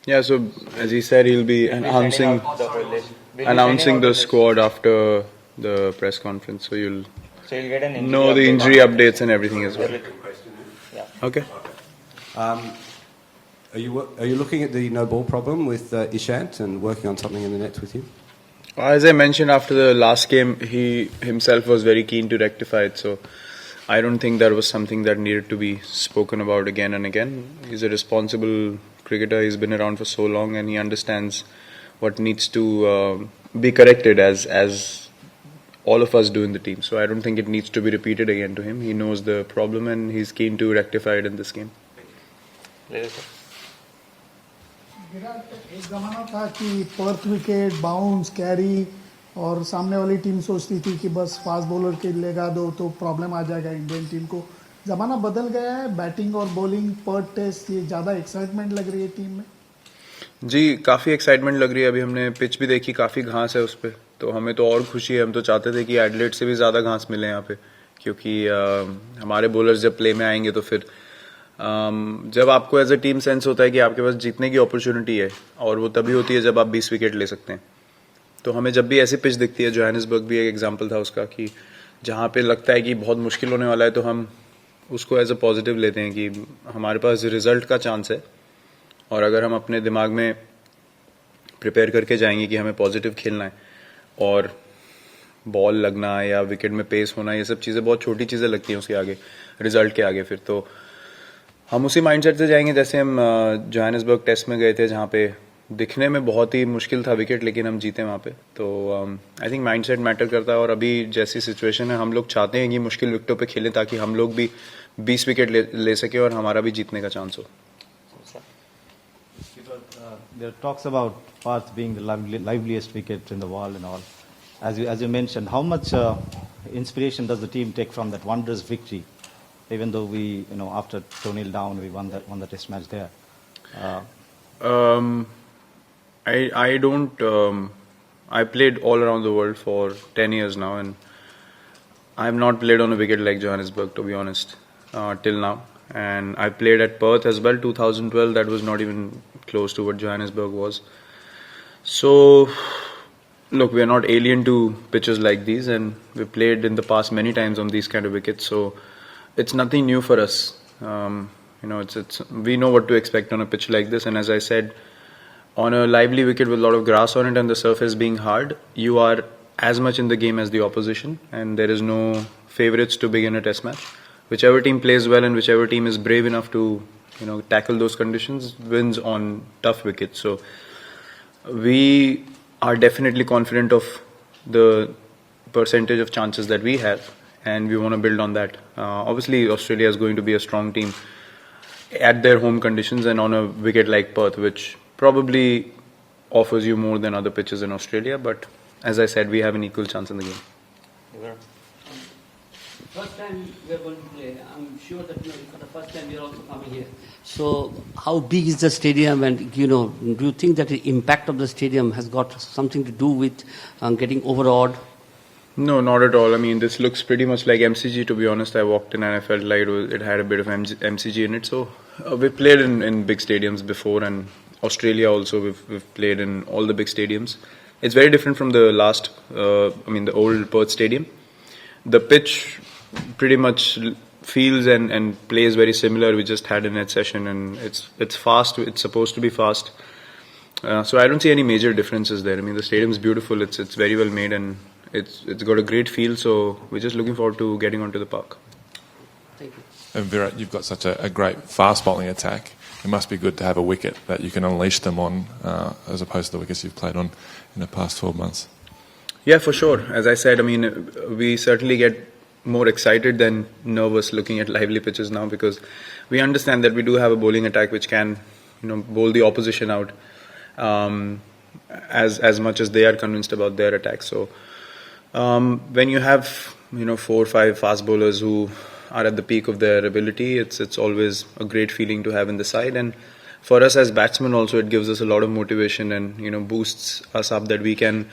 Yeah, so as he said, he'll be announcing the squad after the press conference. So you'll get an injury know the injury updates and everything as well. Yeah. Okay. Are you looking at the no ball problem with Ishant and working on something in the nets with him? As I mentioned after the last game, he himself was very keen to rectify it. So I don't think that was something that needed to be spoken about again and again. He's a responsible cricketer. He's been around for so long, and he understands what needs to be corrected as all of us do in the team. So I don't think it needs to be repeated again to him. He knows the problem, and he's keen to rectify it in this game. Virat, एक जमाना था कि Perth wicket bounce carry और सामने वाली team सोचती थी कि बस फास्ट बॉलर के लगा दो तो प्रॉब्लम आ जाएगा इंडियन टीम को. जमाना बदल गया है. बैटिंग और बॉलिंग पर्थ टेस्ट ये ज़्यादा एक्साइटमेंट लग रही है टीम में. जी, काफ़ी एक्साइटमेंट लग रही है. अभी हमने पिच भी देखी, काफ़ी घास है उस पर, तो हमें तो और खुशी है. हम तो चाहते थे कि एडलेट से भी ज़्यादा घास मिले यहाँ पे, क्योंकि हमारे बॉलर्स जब प्ले में आएंगे तो फिर जब आपको एज अ टीम सेंस होता है कि आपके पास जीतने की अपॉर्चुनिटी है, और वो तभी होती है जब आप 20 विकेट ले सकते हैं. तो हमें जब भी ऐसी पिच दिखती है, जोहानिसबर्ग भी एक एग्जांपल था उसका, कि जहाँ पे लगता है कि बहुत मुश्किल होने वाला है, तो हम उसको एज अ पॉजिटिव लेते हैं कि हमारे पास रिजल्ट का चांस है, और अगर हम अपने दिमाग में प्रिपेयर करके जाएंगे कि हमें पॉजिटिव खेलना है, और बॉल लगना या विकेट में पेस होना, ये सब चीज़ें बहुत छोटी चीज़ें लगती हैं उसके आगे, रिजल्ट के आगे. फिर तो हम उसी माइंडसेट से जाएंगे जैसे हम जोहानिसबर्ग टेस्ट में गए थे, जहाँ पे दिखने में बहुत ही मुश्किल था विकेट, लेकिन हम जीते वहाँ पे. तो आई थिंक माइंडसेट मैटर करता है, और अभी जैसी सिचुएशन है हम लोग चाहते हैं कि मुश्किल विकेटों पे खेलें ताकि हम लोग भी 20 विकेट ले सके और हमारा भी जीतने का चांस हो. There are talks about Parth being the liveliest wicket in the world and all. As you mentioned, how much inspiration does the team take from that wondrous victory? Even though we, after 2-0 down, we won the test match there. I don't. I played all around the world for 10 years now, and I have not played on a wicket like Johannesburg, to be honest, till now. And I played at Perth as well, 2012. That was not even close to what Johannesburg was. So, look, we are not alien to pitches like these, and we played in the past many times on these kind of wickets. So, it's nothing new for us. We know what to expect on a pitch like this. And as I said, on a lively wicket with a lot of grass on it and the surface being hard, you are as much in the game as the opposition, and there is no favourites to begin a test match. Whichever team plays well and whichever team is brave enough to tackle those conditions wins on tough wickets. So we are definitely confident of the percentage of chances that we have, and we want to build on that. Obviously Australia is going to be a strong team at their home conditions and on a wicket like Perth, which probably offers you more than other pitches in Australia, but as I said, we have an equal chance in the game. First time we are going to play, I'm sure that for the first time we are also coming here. So how big is the stadium, and do you think that the impact of the stadium has got something to do with getting overawed? No, not at all. I mean, this looks pretty much like MCG, to be honest. I walked in and I felt like it had a bit of MCG in it. So we've played in big stadiums before, and Australia also we've played in all the big stadiums. It's very different from the the old Perth stadium. The pitch pretty much feels and plays very similar. We just had a net session, and it's fast. It's supposed to be fast. So I don't see any major differences there. I mean, the stadium's beautiful. It's very well made, and it's got a great feel. So we're just looking forward to getting onto the park. Thank you. And Virat, you've got such a great fast bowling attack. It must be good to have a wicket that you can unleash them on, as opposed to the wickets you've played on in the past 12 months. Yeah, for sure. As I said, I mean, we certainly get more excited than nervous looking at lively pitches now, because we understand that we do have a bowling attack which can, bowl the opposition out as much as they are convinced about their attack. So when you have 4 or 5 fast bowlers who are at the peak of their ability, it's always a great feeling to have in the side. And for us as batsmen also, it gives us a lot of motivation and boosts us up that we can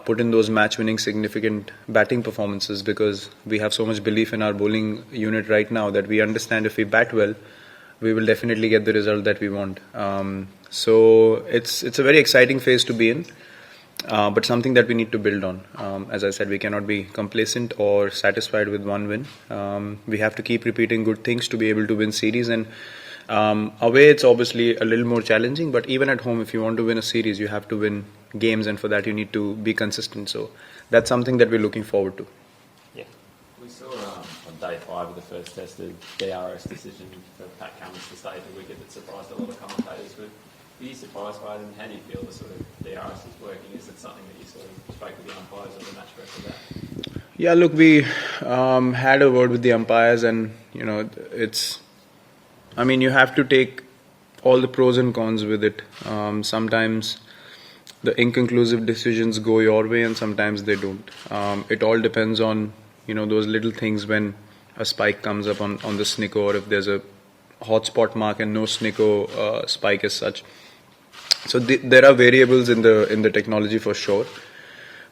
put in those match-winning significant batting performances, because we have so much belief in our bowling unit right now that we understand if we bat well, we will definitely get the result that we want. So it's a very exciting phase to be in, but something that we need to build on. As I said, we cannot be complacent or satisfied with one win. We have to keep repeating good things to be able to win series. And away, it's obviously a little more challenging. But even at home, if you want to win a series, you have to win games, and for that, you need to be consistent. So that's something that we're looking forward to. Yeah. We saw on day 5 of the first test the DRS decision for Pat Cummins to stay at the wicket that surprised a lot of commentators. But were you surprised by it, and how do you feel the sort of DRS is working? Is it something that you sort of spoke with the umpires on the match ref about? Yeah, look, we had a word with the umpires, and I mean, you have to take all the pros and cons with it. Sometimes the inconclusive decisions go your way, and sometimes they don't. It all depends on those little things when a spike comes up on the snicko, or if there's a hotspot mark and no snicko spike as such. So there are variables in the technology for sure.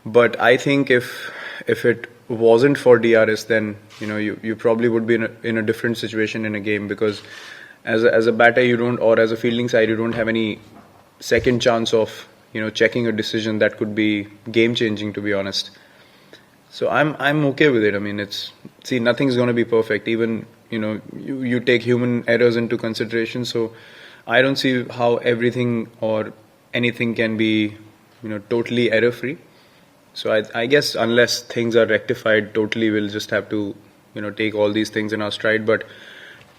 But I think if it wasn't for DRS, then you probably would be in a different situation in a game, because as a batter you don't, or as a fielding side you don't have any second chance of checking a decision that could be game changing, to be honest. So I'm okay with it. I mean, nothing's going to be perfect. Even you take human errors into consideration. So I don't see how everything or anything can be totally error free. So I guess unless things are rectified totally, we'll just have to take all these things in our stride. But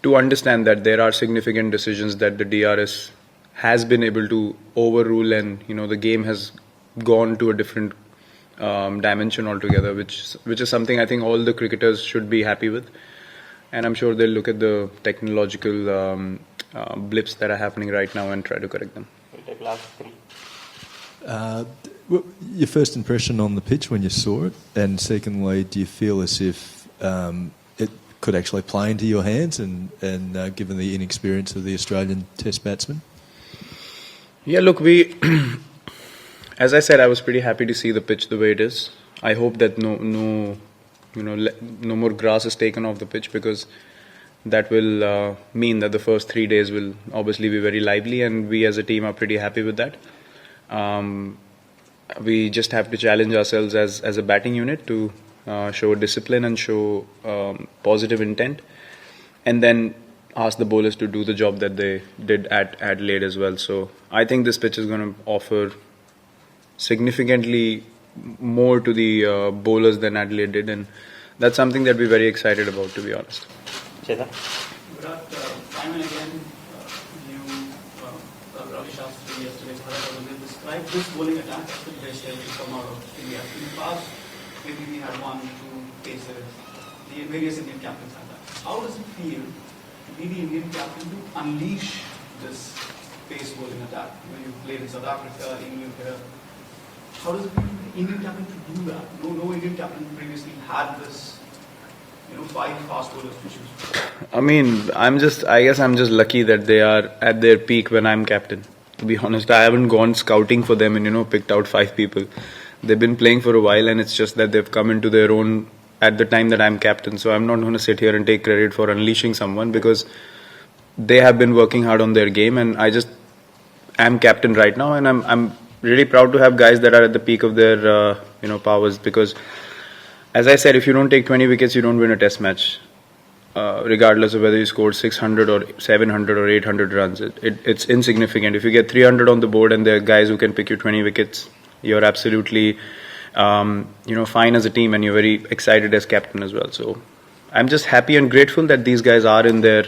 to understand that there are significant decisions that the DRS has been able to overrule, and the game has gone to a different dimension altogether, which is something I think all the cricketers should be happy with. And I'm sure they'll look at the technological blips that are happening right now and try to correct them. We'll take last 3. Your first impression on the pitch when you saw it, and secondly, do you feel as if it could actually play into your hands, and given the inexperience of the Australian Test batsman? Yeah, look, as I said, I was pretty happy to see the pitch the way it is. I hope that no more grass is taken off the pitch, because that will mean that the first 3 days will obviously be very lively, and we as a team are pretty happy with that. We just have to challenge ourselves as a batting unit to show discipline and show positive intent, and then ask the bowlers to do the job that they did at Adelaide as well. So I think this pitch is going to offer significantly more to the bowlers than Adelaide did, and that's something that we're very excited about, to be honest. Chetan? Virat, time and again, you, Ravi Shastri yesterday, Bharat described this bowling attack as the best ever to come out of India. In the past, maybe we had 1, 2 pacers. The various Indian captains had that. How does it feel to be the Indian captain to unleash this pace bowling attack? When you played in South Africa, England here, how does it feel to the Indian captain to do that? No Indian captain previously had this, 5 fast bowlers to choose. I mean, I guess I'm just lucky that they are at their peak when I'm captain. To be honest, I haven't gone scouting for them and picked out 5 people. They've been playing for a while, and it's just that they've come into their own at the time that I'm captain. So I'm not going to sit here and take credit for unleashing someone, because they have been working hard on their game, and I just am captain right now, and I'm really proud to have guys that are at the peak of their powers, because as I said, if you don't take 20 wickets, you don't win a test match, regardless of whether you scored 600 or 700 or 800 runs. It's insignificant. If you get 300 on the board and there are guys who can pick you 20 wickets, you're absolutely fine as a team, and you're very excited as captain as well. So I'm just happy and grateful that these guys are in their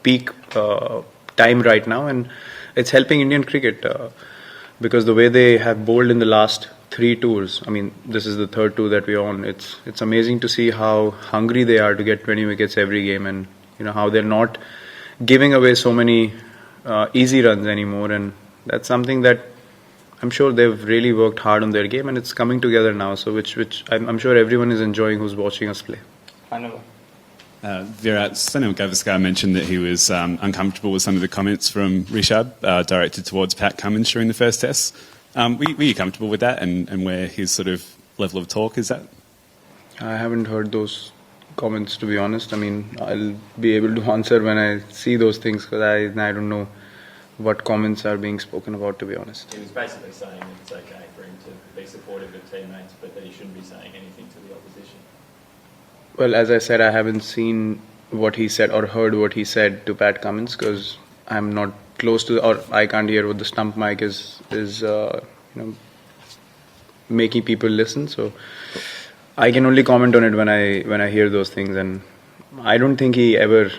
peak time right now, and it's helping Indian cricket, because the way they have bowled in the last 3 tours, I mean, this is the 3rd tour that we're on. It's amazing to see how hungry they are to get 20 wickets every game, and how they're not giving away so many easy runs anymore, and that's something that I'm sure they've really worked hard on their game, and it's coming together now. So which I'm sure everyone is enjoying who's watching us play. Final. Virat, Sunil Gavaskar mentioned that he was uncomfortable with some of the comments from Rishabh directed towards Pat Cummins during the first test. Were you comfortable with that, and where his sort of level of talk is at? I haven't heard those comments, to be honest. I mean, I'll be able to answer when I see those things, because I don't know what comments are being spoken about, to be honest. He was basically saying that it's okay for him to be supportive of teammates, but that he shouldn't be saying anything to the opposition. Well, as I said, I haven't seen what he said or heard what he said to Pat Cummins because I'm not close to, or I can't hear what the stump mic is making people listen. So I can only comment on it when I hear those things, and I don't think he ever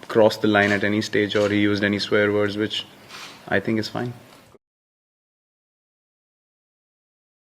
crossed the line at any stage or he used any swear words, which I think is fine.